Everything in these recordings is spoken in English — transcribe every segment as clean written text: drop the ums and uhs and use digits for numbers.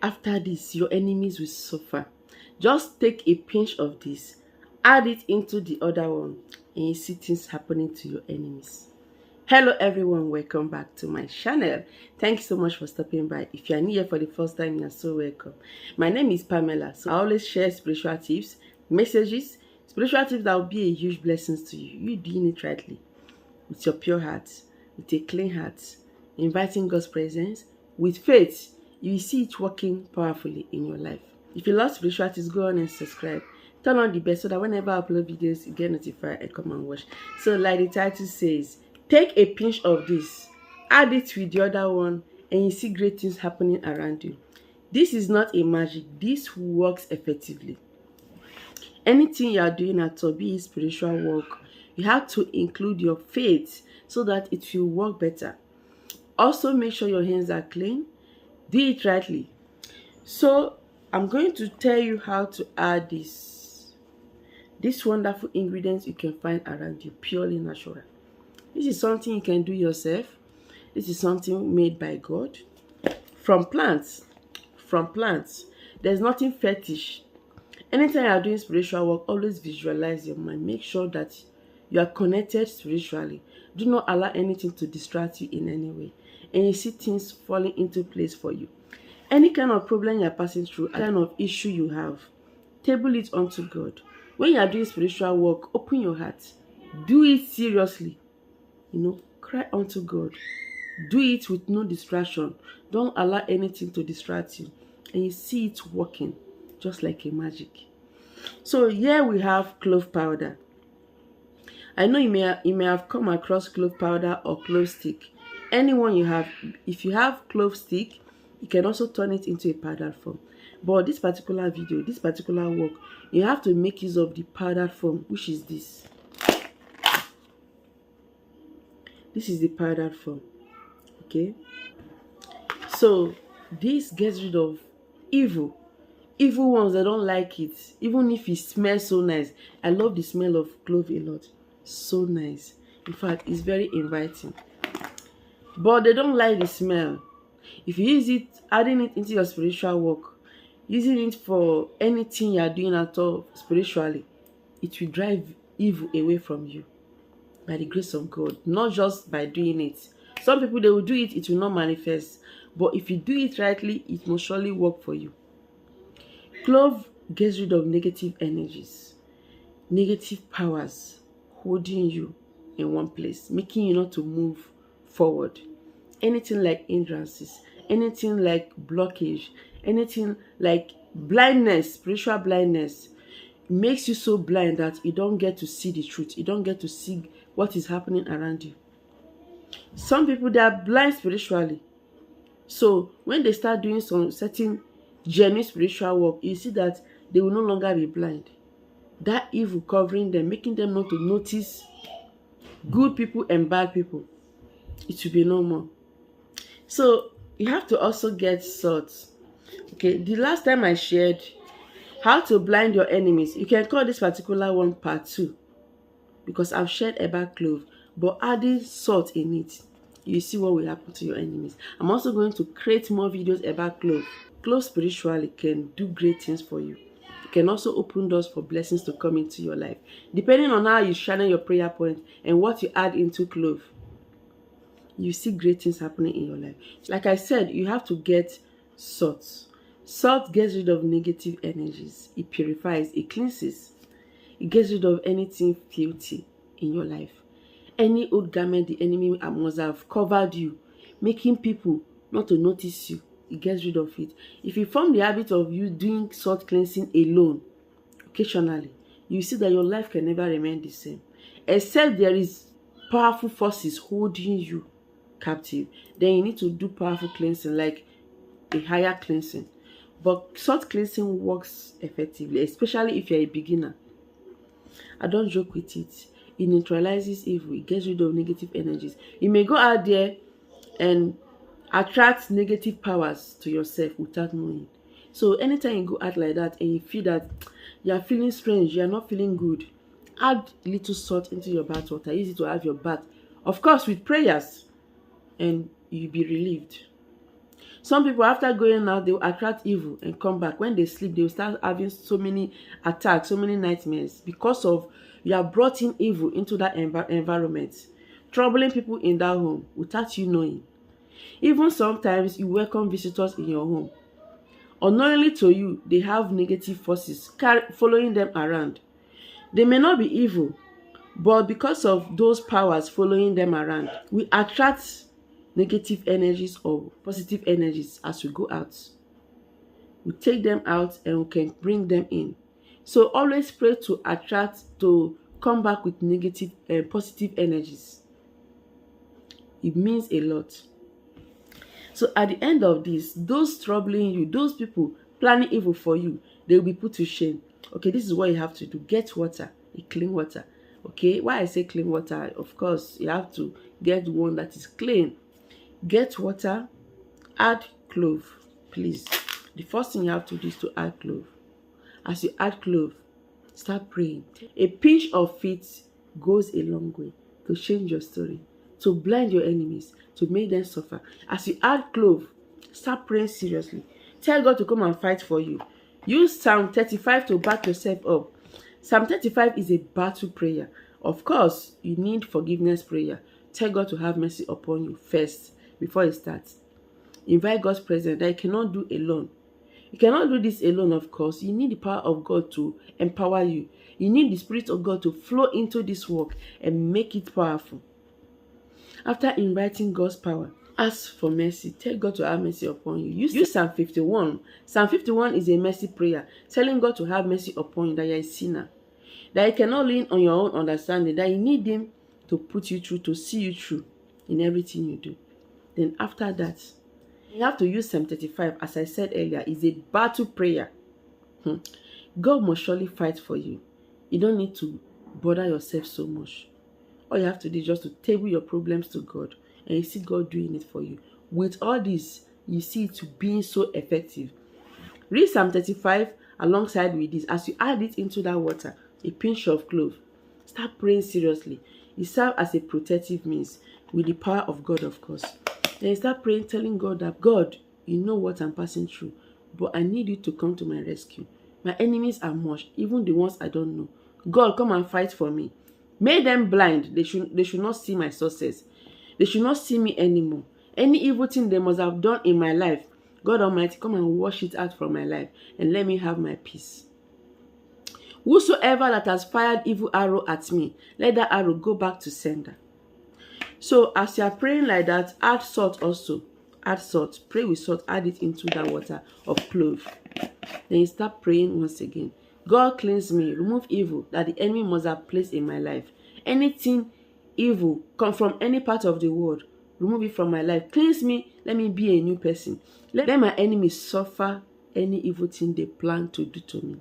After this, your enemies will suffer. Just take a pinch of this, add it into the other one, and you see things happening to your enemies. Hello everyone, welcome back to my channel. Thank you so much for stopping by. If you are new here for the first time, you are so welcome. My name is Pamela. So I always share spiritual tips, messages, spiritual tips that will be a huge blessing to you. You doing it rightly, with your pure heart, with a clean heart, inviting God's presence, with faith. You will see it working powerfully in your life. If you love spiritual tips, go on and subscribe. Turn on the bell so that whenever I upload videos, you get notified and come and watch. So like the title says, take a pinch of this, add it with the other one, and you see great things happening around you. This is not a magic. This works effectively. Anything you are doing at all, be it spiritual work, you have to include your faith so that it will work better. Also, make sure your hands are clean. Do it rightly. So, I'm going to tell you how to add this wonderful ingredients you can find around you, purely natural. This is something you can do yourself. This is something made by God from plants. There's nothing fetish. Anytime you are doing spiritual work, always visualize your mind. Make sure that you are connected spiritually. Do not allow anything to distract you in any way. And you see things falling into place for you. Any kind of problem you are passing through, any kind of issue you have, table it unto God. When you are doing spiritual work, open your heart. Do it seriously. Cry unto God. Do it with no distraction. Don't allow anything to distract you. And you see it working just like a magic. So here we have clove powder. I know you may have come across clove powder or clove stick. Anyone you have. If you have clove stick, you can also turn it into a powder form. But this particular video, this particular work, you have to make use of the powder form, which is this. This is the powder form. Okay. So this gets rid of evil ones that don't like it, even if it smells so nice. I love the smell of clove a lot. So nice. In fact, it's very inviting. But they don't like the smell. If you use it, adding it into your spiritual work, using it for anything you are doing at all spiritually, it will drive evil away from you by the grace of God, not just by doing it. Some people, they will do it, it will not manifest. But if you do it rightly, it will surely work for you. Clove gets rid of negative energies, negative powers holding you in one place, making you not to move forward. Anything like hindrances, anything like blockage, anything like blindness, spiritual blindness, makes you so blind that you don't get to see the truth. You don't get to see what is happening around you. Some people, they are blind spiritually. So when they start doing some certain genuine spiritual work, you see that they will no longer be blind. That evil covering them, making them not to notice good people and bad people, it will be no more. So you have to also get salt. Okay, the last time I shared how to blind your enemies, you can call this particular one part 2, because I've shared about clove, but adding salt in it, you see what will happen to your enemies. I'm also going to create more videos about clove. Clove spiritually can do great things for you. It can also open doors for blessings to come into your life, depending on how you channel your prayer point and what you add into clove. You see great things happening in your life. Like I said, you have to get salt. Salt gets rid of negative energies. It purifies, it cleanses. It gets rid of anything filthy in your life. Any old garment the enemy must have covered you, making people not to notice you, it gets rid of it. If you form the habit of you doing salt cleansing alone, occasionally, you see that your life can never remain the same. Except there is powerful forces holding you captive. Then you need to do powerful cleansing, like a higher cleansing. But salt cleansing works effectively, especially if you're a beginner. I don't joke with it. It neutralizes evil. It gets rid of negative energies. You may go out there and attract negative powers to yourself without knowing. So anytime you go out like that and you feel that you are feeling strange, you are not feeling good, add little salt into your bath water. Use it to have your bath, of course with prayers, and you'll be relieved. Some people, after going out, they will attract evil and come back. When they sleep, they will start having so many attacks, so many nightmares, because of you have brought in evil into that environment, troubling people in that home without you knowing. Even sometimes you welcome visitors in your home. Unknowingly to you, they have negative forces following them around. They may not be evil, but because of those powers following them around, we attract negative energies or positive energies as we go out. We take them out and we can bring them in. So always pray to attract, to come back with negative and positive energies. It means a lot. So at the end of this, those troubling you, those people planning evil for you, they will be put to shame. Okay, this is what you have to do. Get water, a clean water. Okay, why I say clean water? Of course, you have to get one that is clean. Get water, add clove, please. The first thing you have to do is to add clove. As you add clove, start praying. A pinch of faith goes a long way to change your story, to blind your enemies, to make them suffer. As you add clove, start praying seriously. Tell God to come and fight for you. Use Psalm 35 to back yourself up. Psalm 35 is a battle prayer. Of course, you need forgiveness prayer. Tell God to have mercy upon you first before it starts. Invite God's presence that you cannot do alone. You cannot do this alone, of course. You need the power of God to empower you. You need the Spirit of God to flow into this work and make it powerful. After inviting God's power, ask for mercy. Tell God to have mercy upon you. Use Psalm 51. Psalm 51 is a mercy prayer, telling God to have mercy upon you, that you are a sinner, that you cannot lean on your own understanding, that you need Him to put you through, to see you through in everything you do. Then after that, you have to use Psalm 35, as I said earlier, is a battle prayer. God must surely fight for you. You don't need to bother yourself so much. All you have to do is just to table your problems to God, and you see God doing it for you. With all this, you see it being so effective. Read Psalm 35 alongside with this. As you add it into that water, a pinch of clove, start praying seriously. It serves as a protective means with the power of God, of course. Then you start praying, telling God that, God, you know what I'm passing through, but I need you to come to my rescue. My enemies are much, even the ones I don't know. God, come and fight for me. Make them blind. They should not see my success. They should not see me anymore. Any evil thing they must have done in my life, God Almighty, come and wash it out from my life and let me have my peace. Whosoever that has fired evil arrow at me, let that arrow go back to sender. So as you are praying like that, add salt also. Add salt. Pray with salt. Add it into that water of clove. Then you start praying once again. God, cleanse me. Remove evil that the enemy must have placed in my life. Anything evil come from any part of the world, remove it from my life. Cleanse me. Let me be a new person. Let my enemies suffer any evil thing they plan to do to me.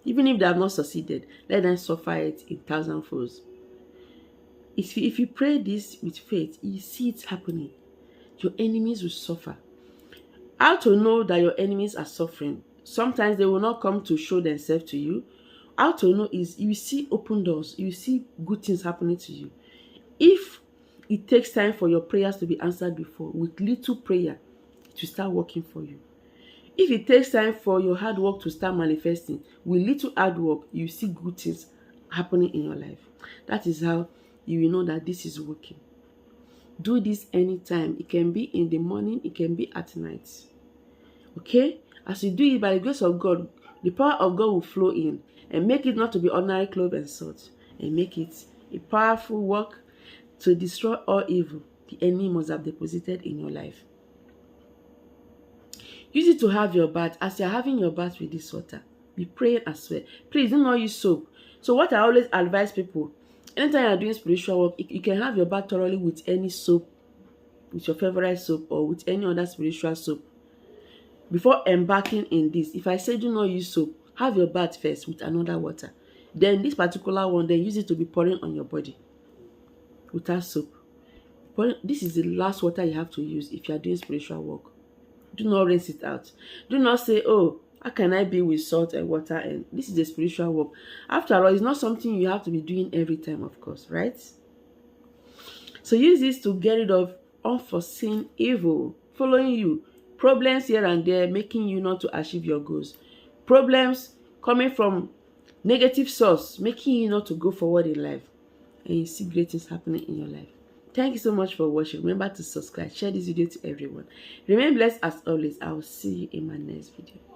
Even if they have not succeeded, let them suffer it in thousandfolds. If you pray this with faith, you see it happening. Your enemies will suffer. How to know that your enemies are suffering? Sometimes they will not come to show themselves to you. How to know is you see open doors. You see good things happening to you. If it takes time for your prayers to be answered before, with little prayer, it will start working for you. If it takes time for your hard work to start manifesting, with little hard work, you see good things happening in your life. That is how you will know that this is working. Do this anytime. It can be in the morning, it can be at night. Okay? As you do it by the grace of God, the power of God will flow in and make it not to be ordinary clove and salt, and make it a powerful work to destroy all evil the enemy must have deposited in your life. Use it to have your bath. As you're having your bath with this water, be praying as well. Please do not use soap. So what I always advise people, anytime you're doing spiritual work, you can have your bath thoroughly with any soap, with your favorite soap or with any other spiritual soap. Before embarking in this, if I say do not use soap, have your bath first with another water. Then this particular one, then use it to be pouring on your body without soap. This is the last water you have to use if you are doing spiritual work. Do not rinse it out. Do not say, oh, how can I be with salt and water? And this is a spiritual work. After all, it's not something you have to be doing every time, of course, right? So use this to get rid of unforeseen evil following you. Problems here and there making you not to achieve your goals. Problems coming from negative source making you not to go forward in life. And you see great things happening in your life. Thank you so much for watching. Remember to subscribe, share this video to everyone. Remain blessed as always. I will see you in my next video.